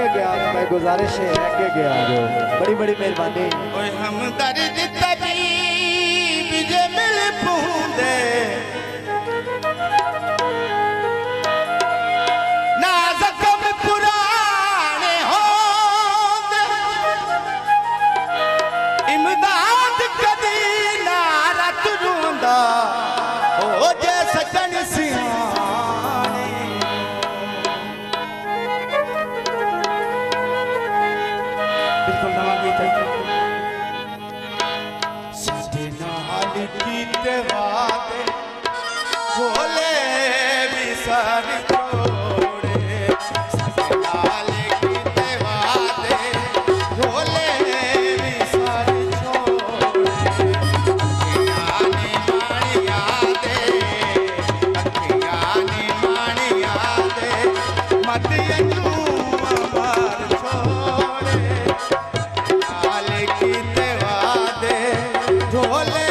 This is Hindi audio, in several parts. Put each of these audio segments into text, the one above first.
आगे गया मैं गुजारिश है आगे गया जो बड़ी बड़ी मेहरबानी हम दर्द तबीब जे मिल पूंदे ना जख्म पुराने होंदे इमदाद कदी ना रत रूंदा ओ जे सजन सियाने बिल्कुल नवा गीत है कीते वादे भोले विसर छोड़े ससुराल कीते वादे भोले विसर छोड़े अखियानी माणी यादे मत यू अमर छोड़े ससुराल कीते वादे भोले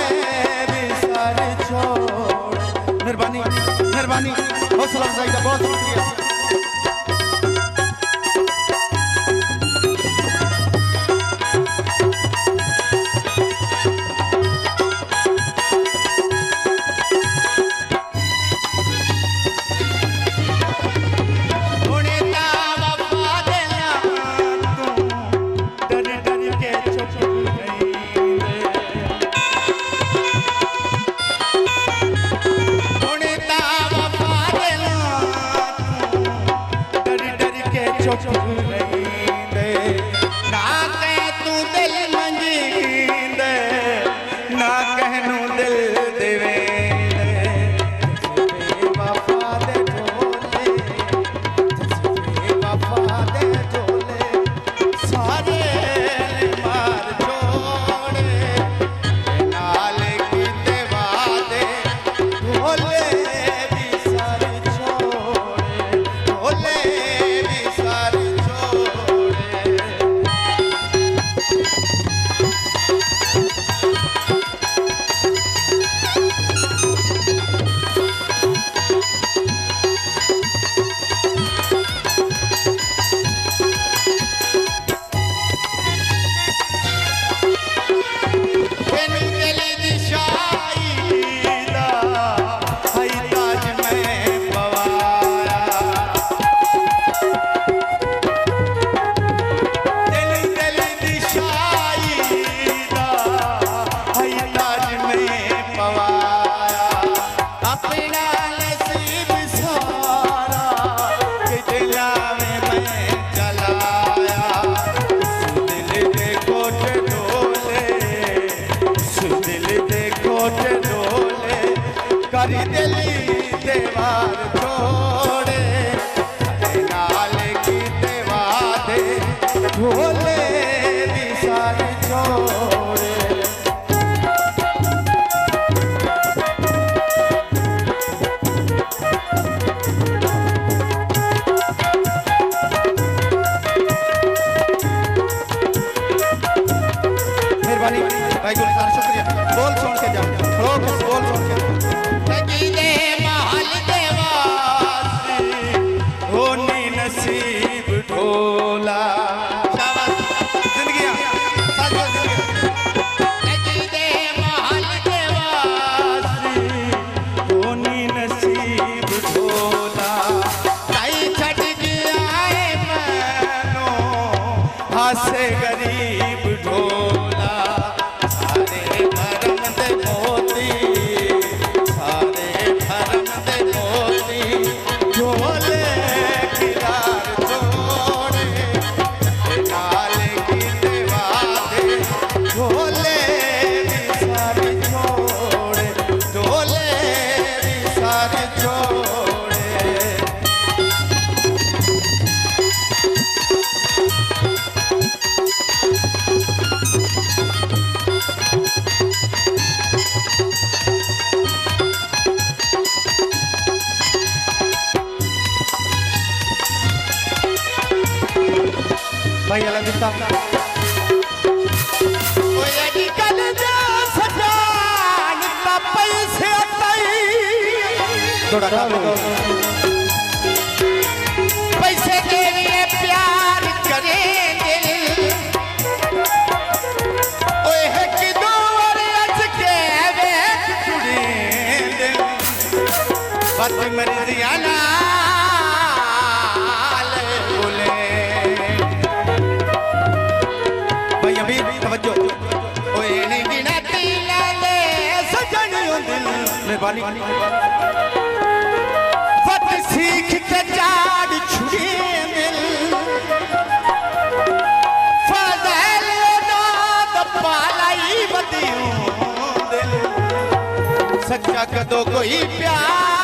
मेहरबानी मेहरबानी हौसला अफजाई का बहुत शुक्रिया करी दिली देवार छोड़े नाल की देवादे भोले विसर छोड़े मेहरबानी भाई गुलजार शुक्रिया बोल सुन के जाओ बोल सुन के नसीब ढोला जिंदगी महल देवासी होनी नसीब ढोला कई छट गया मनो हासे गरीब ढोला सारे धर्म दे मोती सारे धर्म दे मोती ढोले भाई अलग पैसे के लिए प्यार मेहरबानी वत सीख के जाड़ छुड़े दिल फज़ल नाद पालाई बदियों दिल सच्चा कदों कोई प्यार